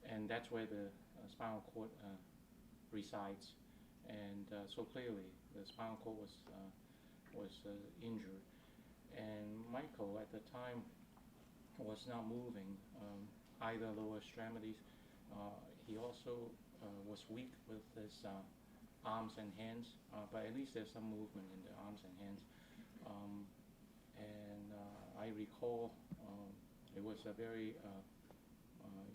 and that's where the spinal cord resides. And so clearly, the spinal cord was injured. And Michael at the time was not moving either lower extremities. He also was weak with his arms and hands, but at least there's some movement in the arms and hands. I recall it was a very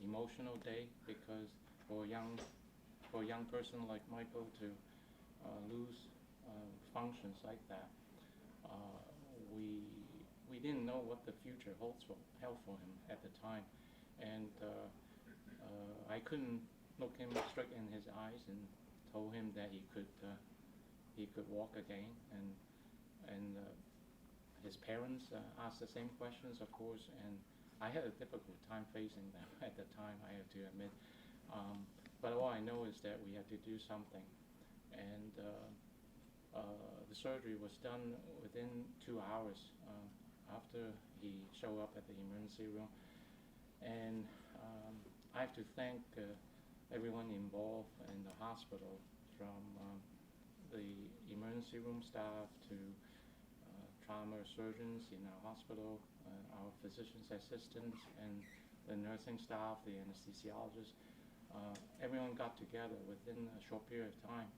emotional day, because for a young person like Michael to lose functions like that, we didn't know what the future held for him at the time, and I couldn't look him straight in his eyes and told him that he could walk again, and his parents asked the same questions, of course, and I had a difficult time facing them at the time, I have to admit. But all I know is that we had to do something, and the surgery was done within 2 hours after he showed up at the emergency room. And I have to thank everyone involved in the hospital, from the emergency room staff to trauma surgeons in our hospital, our physician's assistants, and the nursing staff, the anesthesiologists. Everyone got together within a short period of time,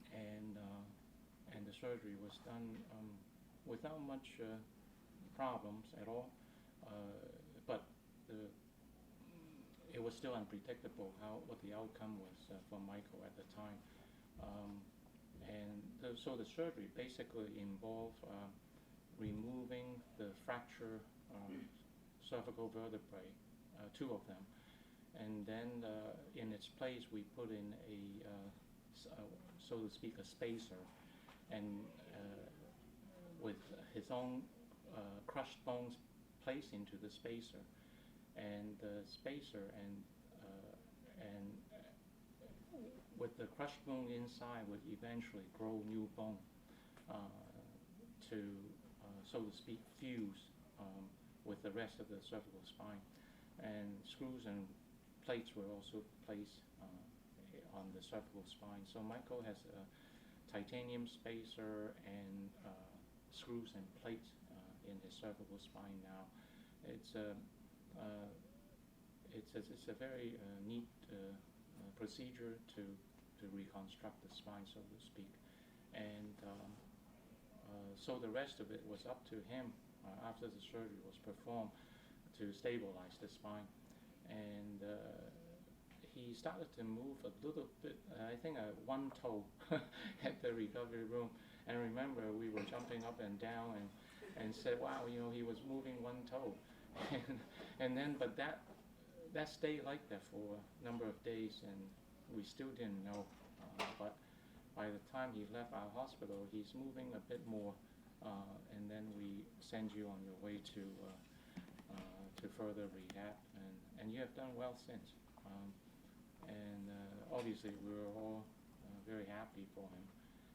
and the surgery was done without much problems at all. But it was still unpredictable what the outcome was for Michael at the time. So the surgery basically involved removing the fractured cervical vertebrae, 2 of them, and then in its place we put in so to speak, a spacer, and with his own crushed bones placed into the spacer, and the spacer and with the crushed bone inside would eventually grow new bone to, so to speak, fuse with the rest of the cervical spine. And screws and plates were also placed on the cervical spine. So Michael has a titanium spacer and screws and plates in his cervical spine now. It's a very neat procedure to reconstruct the spine, so to speak. And so the rest of it was up to him after the surgery was performed to stabilize the spine. And he started to move a little bit, I think one toe at the recovery room. And remember, we were jumping up and down and said, wow, he was moving one toe. But that stayed like that for a number of days, and we still didn't know. But by the time he left our hospital, he's moving a bit more, and then we send you on your way to further rehab, and you have done well since. Obviously, we were all very happy for him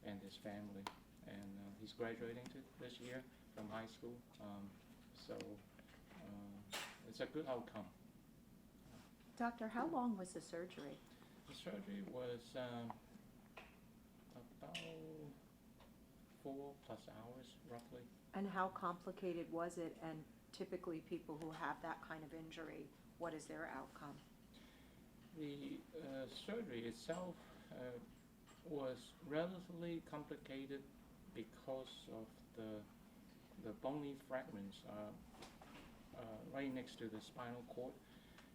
and his family, and he's graduating this year from high school, so it's a good outcome. Doctor, how long was the surgery? The surgery was about 4+ hours, roughly. And how complicated was it? And typically people who have that kind of injury, what is their outcome? The surgery itself was relatively complicated because of the bony fragments right next to the spinal cord,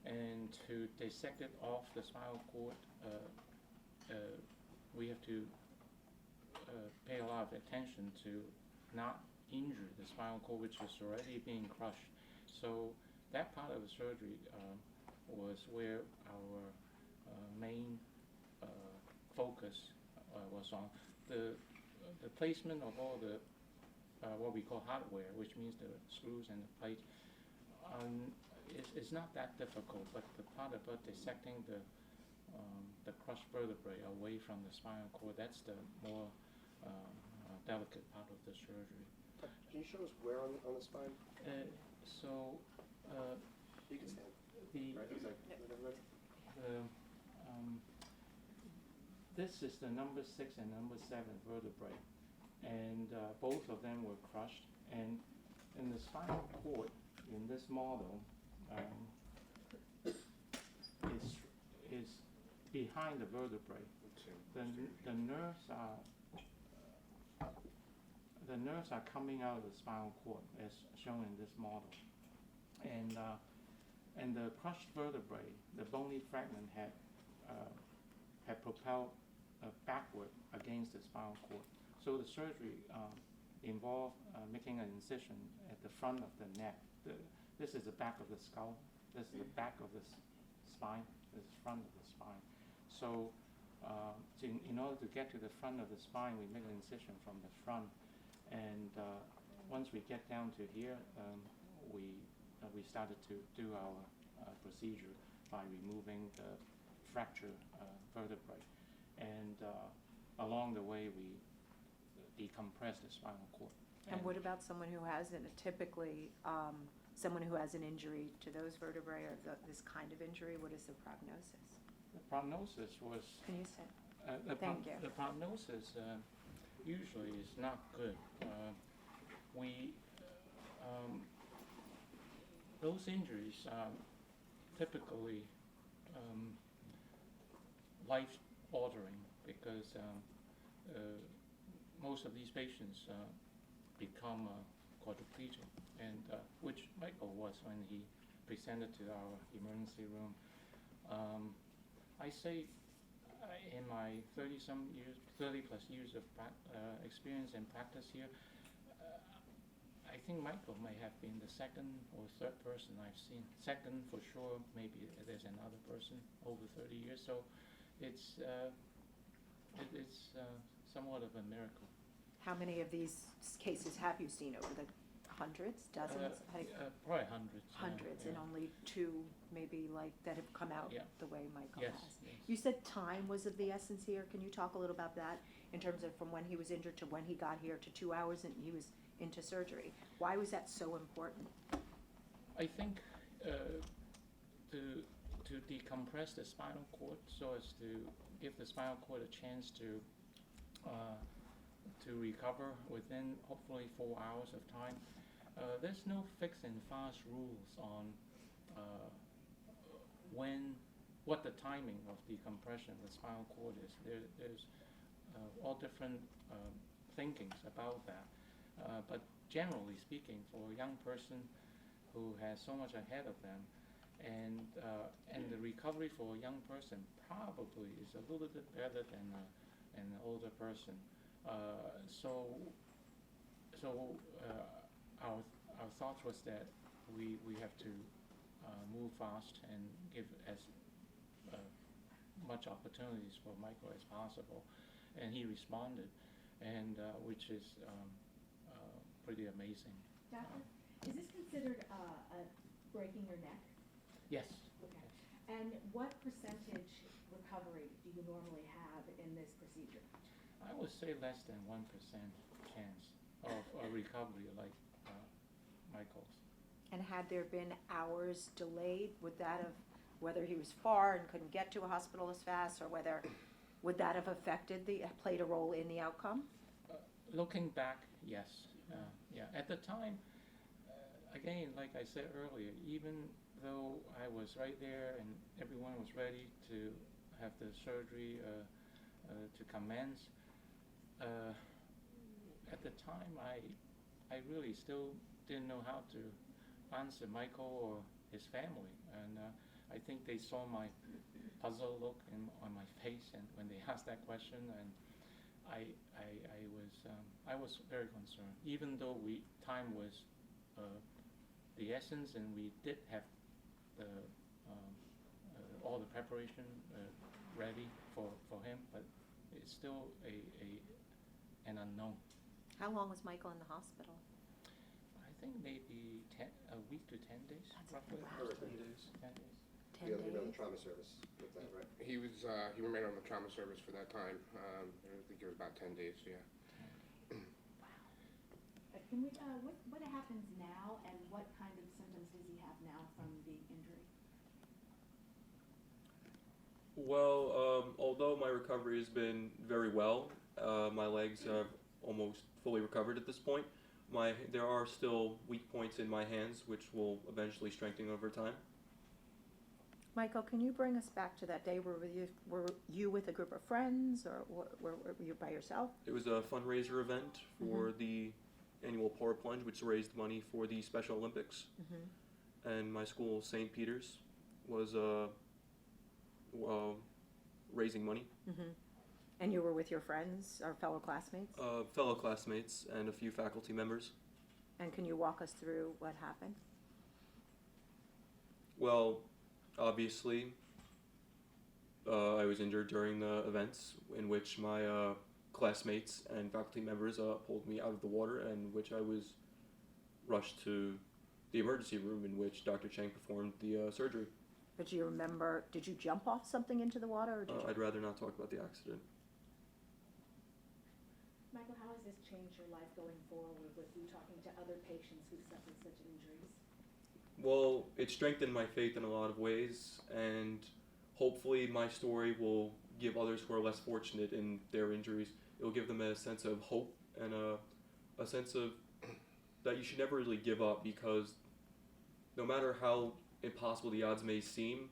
and to dissect it off the spinal cord, we have to pay a lot of attention to not injure the spinal cord, which is already being crushed. So that part of the surgery was where our main focus was on. The placement of all the what we call hardware, which means the screws and the plates, is not that difficult, but the part about dissecting the crushed vertebrae away from the spinal cord, that's the more delicate part of the surgery. Can you show us where on the spine? You can stand. The, Right, is that good, everybody? this is the number 6 and number 7 vertebrae, and both of them were crushed. And in the spinal cord, in this model, is behind the vertebrae. The nerves are coming out of the spinal cord, as shown in this model, and the crushed vertebrae, the bony fragment had propelled backward against the spinal cord. So the surgery involved making an incision at the front of the neck. This is the back of the skull. This is the back of the spine. This is the front of the spine. So, in order to get to the front of the spine, we make an incision from the front. And once we get down to here, we started to do our procedure by removing the fractured vertebrae. And along the way, we decompress the spinal cord. And what about someone who has someone who has an injury to those vertebrae or this kind of injury? What is the prognosis? The prognosis was... Can you say? Thank you. The prognosis usually is not good. Those injuries are typically life-altering because most of these patients become quadriplegic, and which Michael was when he presented to our emergency room. I say in my 30+ years of experience and practice here, I think Michael may have been the second or third person I've seen. Second for sure, maybe there's another person over 30 years. So it's somewhat of a miracle. How many of these cases have you seen over the hundreds, dozens? Probably hundreds. Hundreds, yeah. and only 2 maybe that have come out the way Michael Yes, has. yes. You said time was of the essence here. Can you talk a little about that in terms of from when he was injured to when he got here to 2 hours and he was into surgery? Why was that so important? I think to decompress the spinal cord so as to give the spinal cord a chance to recover within hopefully 4 hours of time. There's no fixed and fast rules on what the timing of decompression of the spinal cord is. There's all different thinkings about that. But generally speaking, for a young person who has so much ahead of them, and the recovery for a young person probably is a little bit better than an older person. So our thought was that we have to move fast and give as much opportunities for Michael as possible, and he responded, and which is pretty amazing. Doctor, is this considered breaking your neck? Yes. Okay. And what percentage recovery do you normally have in this procedure? I would say less than 1% chance of a recovery like Michael's. And had there been hours delayed, would that have, whether he was far and couldn't get to a hospital as fast, or would that have played a role in the outcome? Looking back, yes. Yeah. At the time, again, like I said earlier, even though I was right there and everyone was ready to have the surgery to commence, at the time I really still didn't know how to answer Michael or his family, and I think they saw my puzzled look on my face, and when they asked that question, and I was very concerned, even though time was the essence, and we did have all the preparation ready for him, but it's still an unknown. How long was Michael in the hospital? I think maybe a week to 10 days, roughly. Wow. 10 days. 10 days. 10 He was on days? the trauma service with that, right? He remained on the trauma service for that time. I think it was about 10 days, yeah. Can we, what happens now, and what kind of symptoms does he have now from being injured? Well, although my recovery has been very well, my legs have almost fully recovered at this point. There are still weak points in my hands, which will eventually strengthen over time. Michael, can you bring us back to that day? Were you with a group of friends, or were you by yourself? It was a fundraiser event for the annual Plunge, which raised money for the Special Olympics. And my school, St. Peter's, was raising money. And you were with your friends or fellow classmates? Fellow classmates and a few faculty members. And can you walk us through what happened? Well, obviously, I was injured during the events in which my classmates and faculty members pulled me out of the water, and which I was rushed to the emergency room in which Dr. Chang performed the surgery. But do you remember, did you jump off something into the water? Or did you... I'd rather not talk about the accident. Michael, how has this changed your life going forward with you talking to other patients who suffered such injuries? Well, it strengthened my faith in a lot of ways, and hopefully my story will give others who are less fortunate in their injuries, it will give them a sense of hope and a sense of that you should never really give up, because no matter how impossible the odds may seem,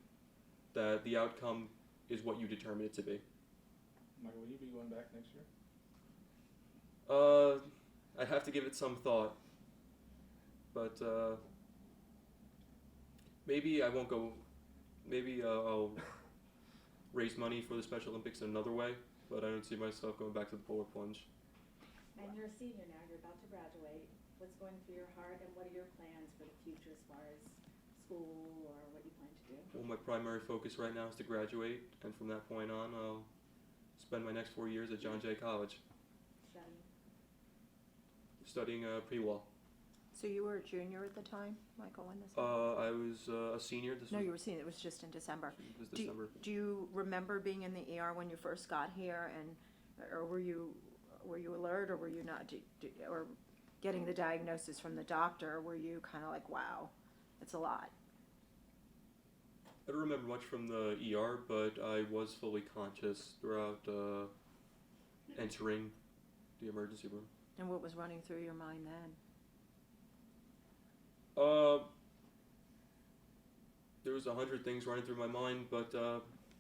that the outcome is what you determine it to be. Michael, will you be going back next year? I'd have to give it some thought, but maybe I won't go. Maybe I'll raise money for the Special Olympics in another way, but I don't see myself going back to the polar plunge. And you're a senior now, you're about to graduate. What's going through your heart, and what are your plans for the future as far as school or what you plan to do? Well, my primary focus right now is to graduate, and from that point on, I'll spend my next 4 years at John Jay College studying pre-law. So you were a junior at the time, Michael, when this I was a senior. No, you were senior. It was just in December. This December. Do you remember being in the ER when you first got here, or were you alert, or were you not? Or getting the diagnosis from the doctor, were you kind of like, wow, it's a lot? I don't remember much from the ER, but I was fully conscious throughout entering the emergency room. And what was running through your mind then? There was 100 things running through my mind, but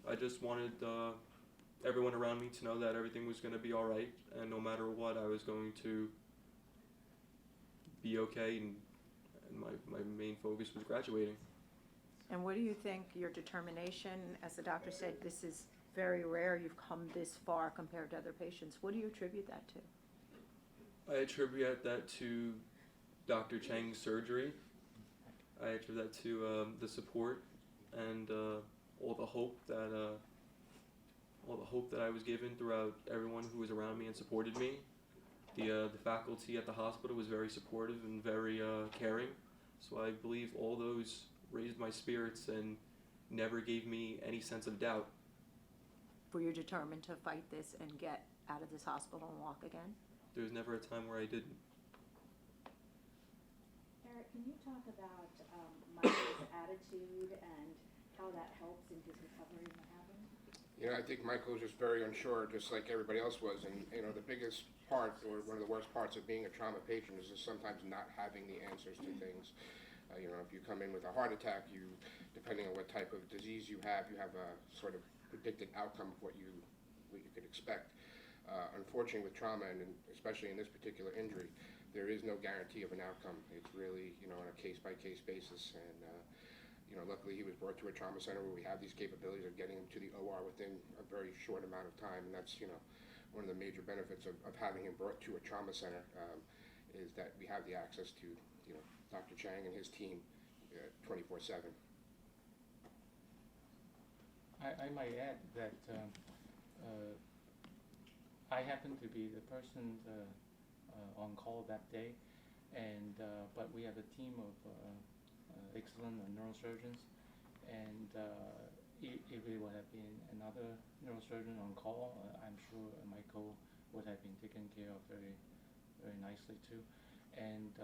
I just wanted everyone around me to know that everything was going to be all right, and no matter what, I was going to be okay, and my main focus was graduating. And what do you think your determination, as the doctor said, this is very rare, you've come this far compared to other patients, what do you attribute that to? I attribute that to Dr. Chang's surgery. I attribute that to the support and all the hope that I was given throughout everyone who was around me and supported me. The faculty at the hospital was very supportive and very caring. So I believe all those raised my spirits and never gave me any sense of doubt. Were you determined to fight this and get out of this hospital and walk again? There was never a time where I didn't. Eric, can you talk about Michael's attitude and how that helps in his recovery and what happened? You know, I think Michael was just very unsure, just like everybody else was. And, you know, the biggest part, or one of the worst parts of being a trauma patient is just sometimes not having the answers to things. You know, if you come in with a heart attack, depending on what type of disease you have a sort of predicted outcome of what you could expect. Unfortunately, with trauma, and especially in this particular injury, there is no guarantee of an outcome. It's really, you know, on a case-by-case basis. And, you know, luckily he was brought to a trauma center where we have these capabilities of getting him to the OR within a very short amount of time. And that's, you know, one of the major benefits of having him brought to a trauma center is that we have the access to, you know, Dr. Chang and his team 24/7. I might add that I happened to be the person on call that day, and but we have a team of excellent neurosurgeons, and if it would have been another neurosurgeon on call, I'm sure Michael would have been taken care of very, very nicely too. And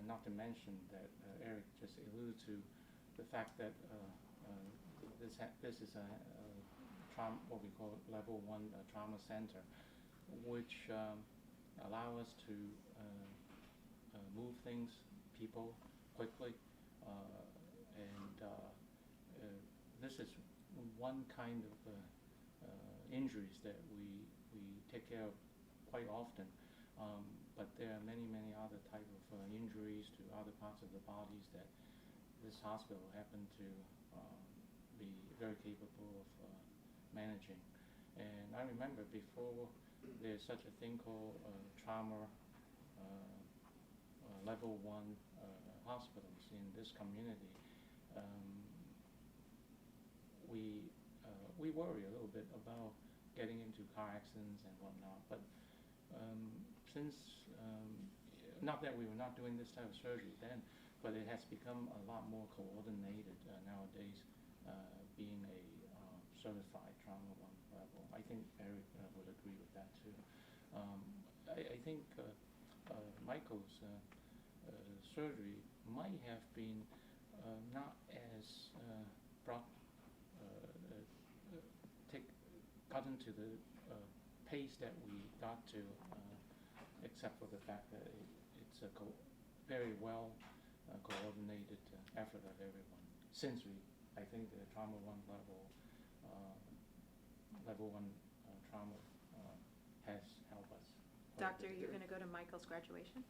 not to mention that Eric just alluded to the fact that this is a trauma, what we call level 1 trauma center, which allow us to move things, people quickly, and this is one kind of injuries that we take care of quite often, but there are many other type of injuries to other parts of the bodies that this hospital happened to be very capable of managing. And I remember before there's such a thing called trauma level 1 hospitals in this community, we worry a little bit about getting into car accidents and whatnot. But since, not that we were not doing this type of surgery then, but it has become a lot more coordinated nowadays, being a certified trauma 1 level. I think Eric would agree with that too. I think Michael's surgery might have been not as gotten to the pace that we got to, except for the fact that it's a very well coordinated effort of everyone. Since I think the trauma 1 level 1 trauma has helped us. Doctor, you're going to go to Michael's graduation?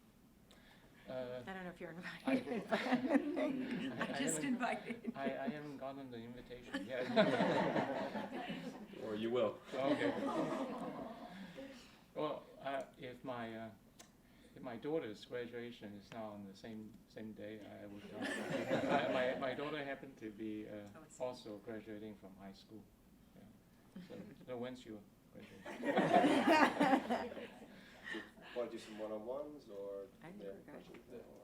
I I don't know if you're invited, but I just invited. I haven't gotten the invitation yet. Or you will. Okay. Well, if my daughter's graduation is now on the same day, I would go. My daughter happened to be also graduating from high school. Yeah. So when's your graduation? Want to do some one-on-ones or? I think we're good. questions?